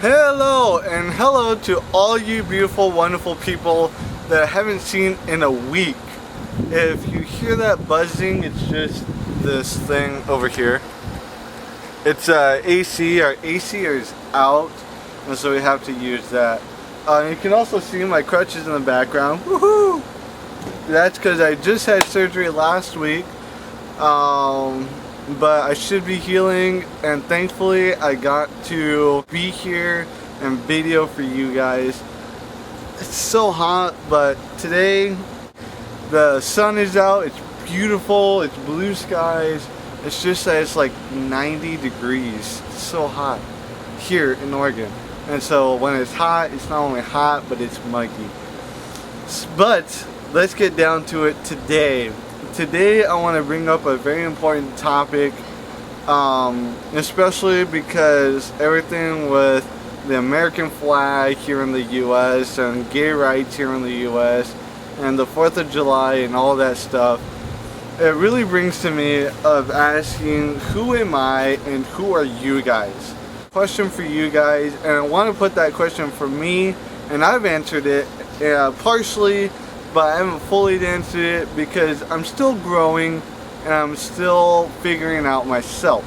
Hello and hello to all you beautiful, wonderful people that I haven't seen in a week. If you hear that buzzing, it's just this thing over here. It's AC. Our AC is out, and so we have to use that. You can also see my crutches in the background. Woohoo! That's because I just had surgery last week. But I should be healing, and thankfully I got to be here and video for you guys. It's so hot, but today the sun is out, it's beautiful, it's blue skies. It's just that it's like 90 degrees. It's so hot here in Oregon. And so when it's hot, it's not only hot, but it's muggy. But let's get down to it today. Today I want to bring up a very important topic, especially because everything with the American flag here in the US and gay rights here in the US and the 4th of July and all that stuff, it really brings to me of asking, who am I and who are you guys? Question for you guys, and I want to put that question for me, and I've answered it partially, but I haven't fully answered it because I'm still growing and I'm still figuring out myself.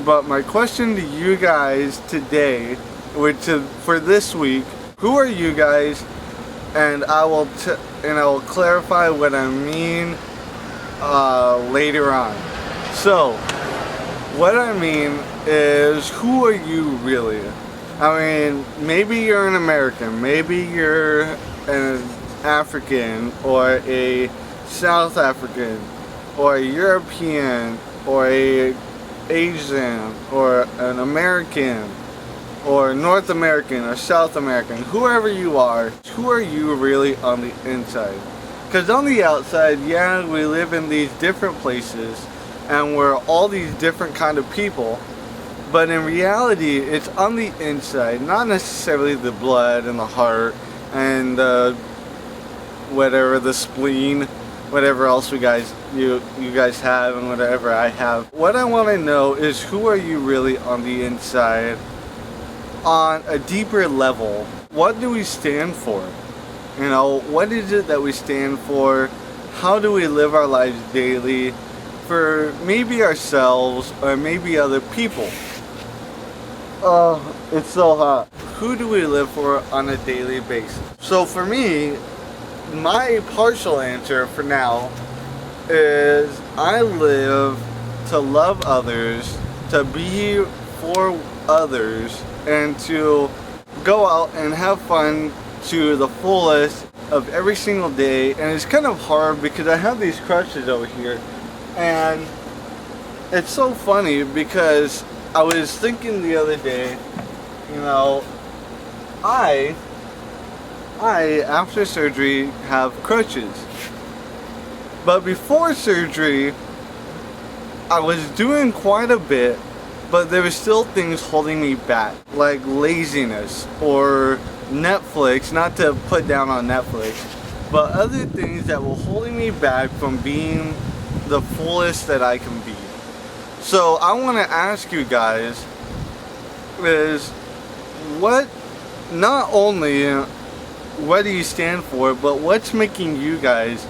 But my question to you guys today, for this week, who are you guys? And I will clarify what I mean later on. So what I mean is, who are you really? I mean, maybe you're an American, maybe you're an African, or a South African, or a European, or a Asian, or an American, or North American, or South American. Whoever you are, who are you really on the inside? Because on the outside, yeah, we live in these different places and we're all these different kind of people, but in reality it's on the inside, not necessarily the blood and the heart and whatever, the spleen, whatever else you guys have, and whatever I have. What I want to know is, who are you really on the inside, on a deeper level? What do we stand for? You know, what is it that we stand for? How do we live our lives daily for maybe ourselves or maybe other people? Oh, it's so hot. Who do we live for on a daily basis? So for me, my partial answer for now is, I live to love others, to be for others, and to go out and have fun to the fullest of every single day. And it's kind of hard because I have these crutches over here, and it's so funny because I was thinking the other day, you know, I after surgery have crutches, but before surgery I was doing quite a bit, but there were still things holding me back, like laziness or Netflix, not to put down on Netflix, but other things that were holding me back from being the fullest that I can be. So I want to ask you guys is, not only what do you stand for, but what's making you guys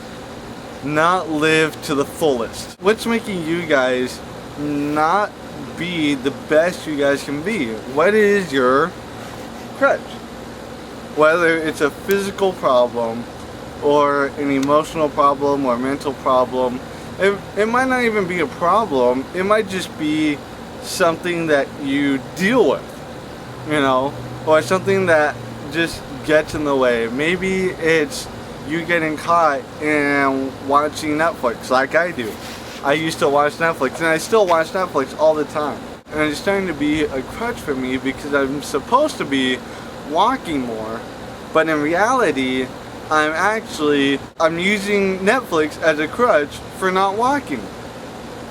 not live to the fullest? What's making you guys not be the best you guys can be? What is your crutch? Whether it's a physical problem or an emotional problem or mental problem, it might not even be a problem. It might just be something that you deal with, you know, or something that just gets in the way. Maybe it's you getting caught in watching Netflix like I do. I used to watch Netflix, and I still watch Netflix all the time. And it's starting to be a crutch for me because I'm supposed to be walking more, but in reality I'm using Netflix as a crutch for not walking.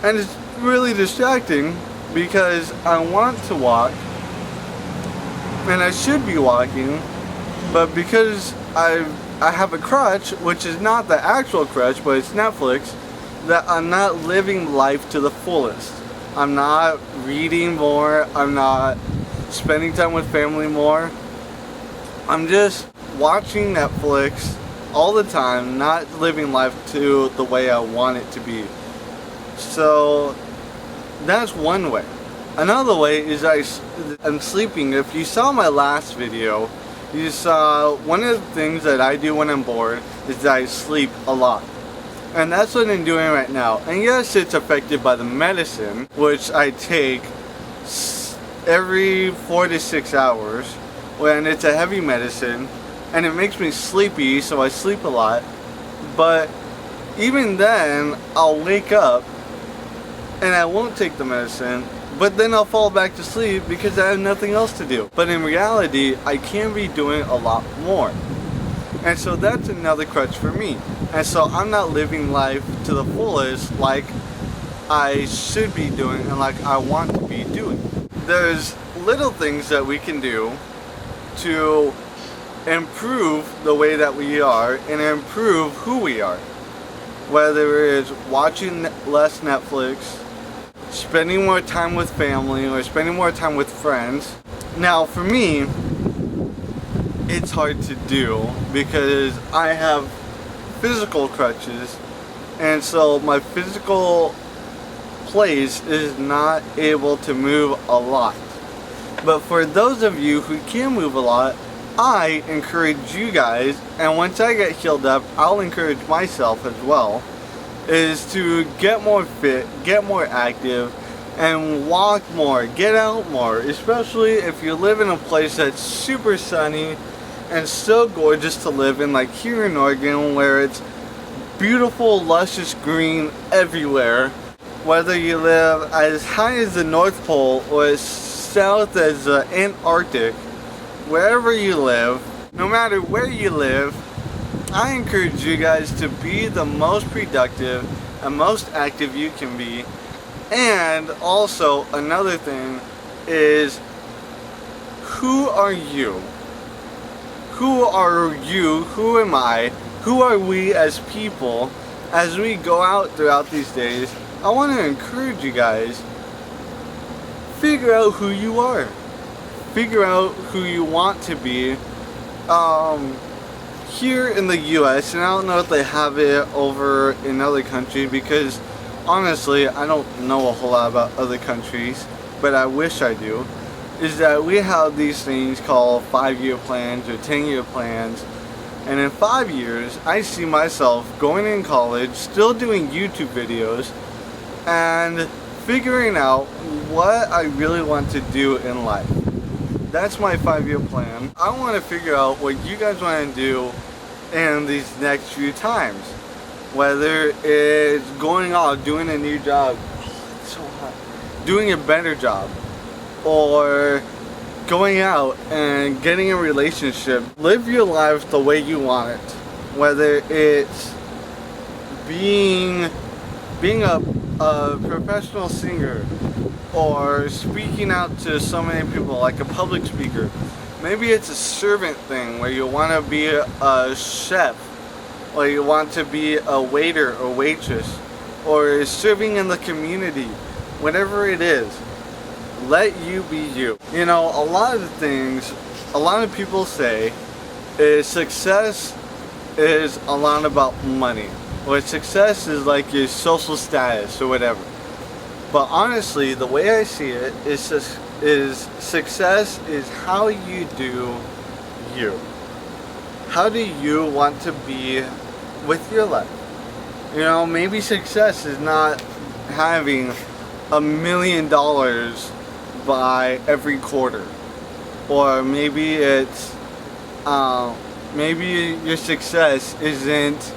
And it's really distracting because I want to walk and I should be walking, but because I have a crutch, which is not the actual crutch, but it's Netflix, that I'm not living life to the fullest. I'm not reading more, I'm not spending time with family more. I'm just watching Netflix all the time, not living life to the way I want it to be. So that's one way. Another way is I'm sleeping. If you saw my last video, you saw one of the things that I do when I'm bored is that I sleep a lot. And that's what I'm doing right now. And yes, it's affected by the medicine, which I take every 4 to 6 hours, when it's a heavy medicine, and it makes me sleepy, so I sleep a lot. But even then, I'll wake up and I won't take the medicine, but then I'll fall back to sleep because I have nothing else to do. But in reality, I can be doing a lot more. And so that's another crutch for me. And so I'm not living life to the fullest like I should be doing and like I want to be doing. There's little things that we can do to improve the way that we are and improve who we are. Whether it's watching less Netflix, spending more time with family, or spending more time with friends. Now for me, it's hard to do because I have physical crutches, and so my physical place is not able to move a lot. But for those of you who can move a lot, I encourage you guys, and once I get healed up, I'll encourage myself as well, is to get more fit, get more active, and walk more, get out more, especially if you live in a place that's super sunny and so gorgeous to live in, like here in Oregon, where it's beautiful, luscious green everywhere. Whether you live as high as the North Pole or as south as the Antarctic, wherever you live, no matter where you live, I encourage you guys to be the most productive and most active you can be. And also another thing is, who are you? Who are you? Who am I? Who are we as people as we go out throughout these days? I want to encourage you guys, figure out who you are. Figure out who you want to be. Here in the US, and I don't know if they have it over in other countries, because honestly I don't know a whole lot about other countries, but I wish I do, is that we have these things called 5-year plans or 10-year plans. And in 5 years, I see myself going in college, still doing YouTube videos, and figuring out what I really want to do in life. That's my 5-year plan. I want to figure out what you guys want to do in these next few times. Whether it's going out, doing a new job, it's so hot, doing a better job, or going out and getting a relationship. Live your life the way you want it. Whether it's being a professional singer, or speaking out to so many people like a public speaker. Maybe it's a servant thing where you want to be a chef, or you want to be a waiter or waitress, or serving in the community. Whatever it is, let you be you. You know, a lot of people say is success is a lot about money, or success is like your social status or whatever. But honestly, the way I see it is success is how you do you. How do you want to be with your life? You know, maybe success is not having $1 million by every quarter, or maybe it's maybe your success isn't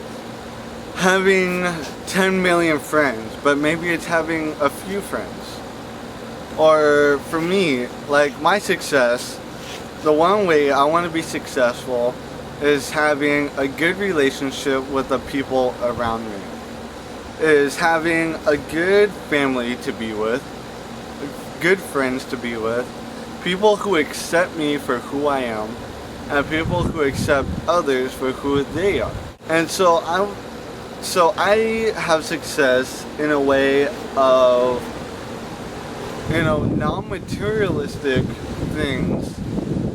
having 10 million friends, but maybe it's having a few friends. Or for me, like my success, the one way I want to be successful is having a good relationship with the people around me, is having a good family to be with, good friends to be with, people who accept me for who I am, and people who accept others for who they are. And so I have success in a way of, you know, non-materialistic things,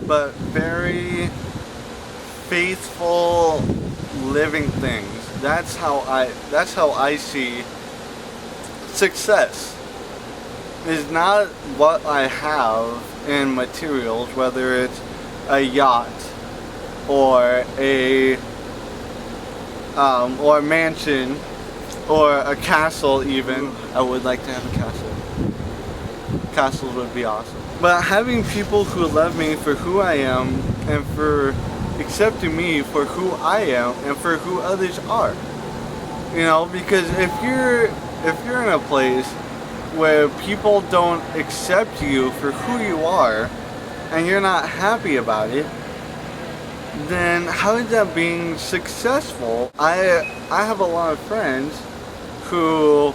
but very faithful living things. That's how I see success. Is not what I have in materials, whether it's a yacht or a mansion or a castle even. I would like to have a castle. Castles would be awesome. But having people who love me for who I am and for accepting me for who I am and for who others are. You know, because if you're in a place where people don't accept you for who you are and you're not happy about it, then how is that being successful? I have a lot of friends who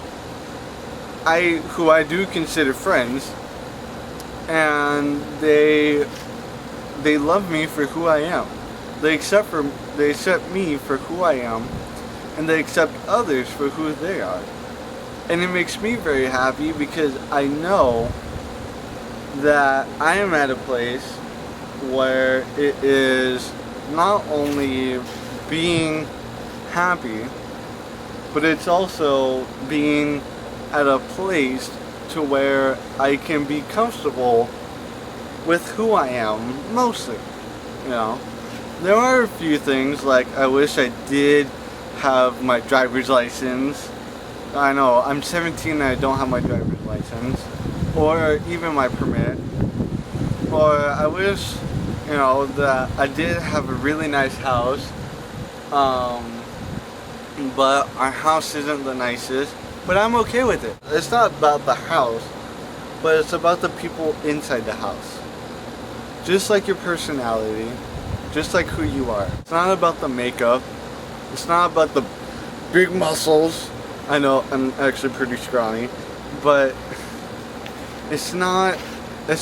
I do consider friends, and they love me for who I am. They accept me for who I am, and they accept others for who they are. And it makes me very happy because I know that I am at a place where it is not only being happy, but it's also being at a place to where I can be comfortable with who I am, mostly. You know, there are a few things like I wish I did have my driver's license. I know, I'm 17 and I don't have my driver's license, or even my permit. Or I wish, you know, that I did have a really nice house, but our house isn't the nicest, but I'm okay with it. It's not about the house, but it's about the people inside the house. Just like your personality, just like who you are. It's not about the makeup, it's not about the big muscles. I know, I'm actually pretty scrawny, but it's not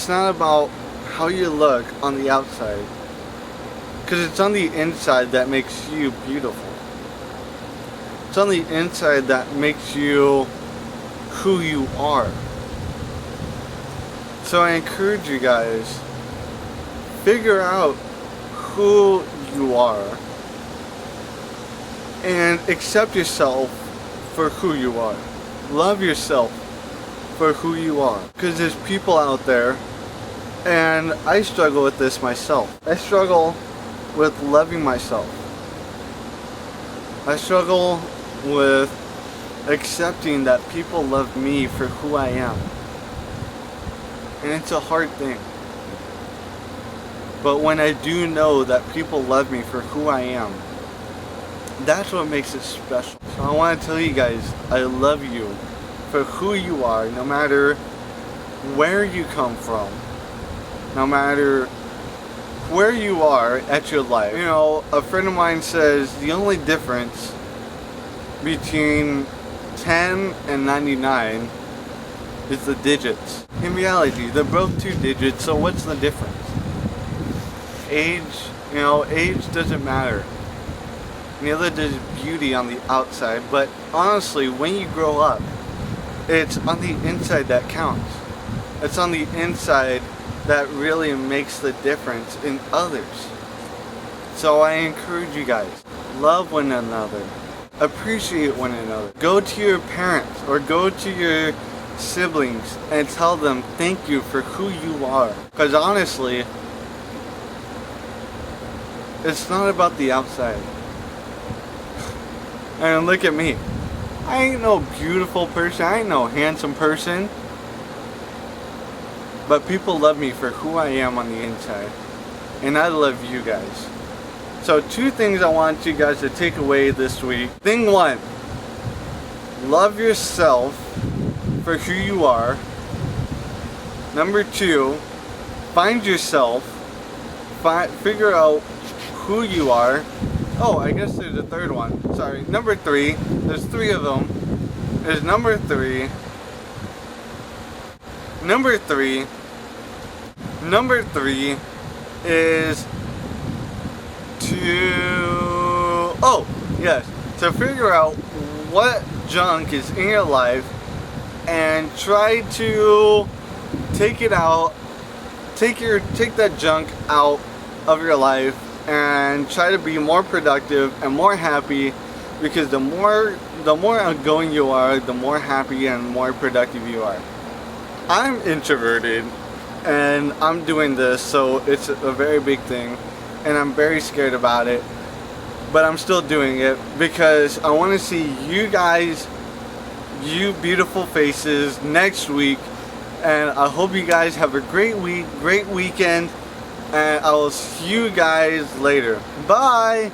about how you look on the outside, because it's on the inside that makes you beautiful. It's on the inside that makes you who you are. So I encourage you guys, figure out who you are and accept yourself for who you are. Love yourself for who you are. Because there's people out there, and I struggle with this myself. I struggle with loving myself. I struggle with accepting that people love me for who I am. And it's a hard thing. But when I do know that people love me for who I am, that's what makes it special. So I want to tell you guys, I love you for who you are, no matter where you come from, no matter where you are at your life. You know, a friend of mine says the only difference between 10 and 99 is the digits. In reality, they're both 2 digits, so what's the difference? Age, you know, age doesn't matter. Neither does beauty on the outside, but honestly, when you grow up, it's on the inside that counts. It's on the inside that really makes the difference in others. So I encourage you guys, love one another, appreciate one another. Go to your parents or go to your siblings and tell them thank you for who you are. Because honestly, it's not about the outside. And look at me. I ain't no beautiful person, I ain't no handsome person. But people love me for who I am on the inside. And I love you guys. So 2 things I want you guys to take away this week. Thing 1, love yourself for who you are. Number 2, find yourself. Figure out who you are. Oh, I guess there's a 3rd one. Sorry. Number 3. There's 3 of them. There's number 3. Number 3 is to figure out what junk is in your life and try to take it out take that junk out of your life and try to be more productive and more happy, because the more outgoing you are, the more happy and more productive you are. I'm introverted and I'm doing this, so it's a very big thing and I'm very scared about it, but I'm still doing it because I want to see you guys, you beautiful faces, next week. And I hope you guys have a great week, great weekend, and I will see you guys later. Bye!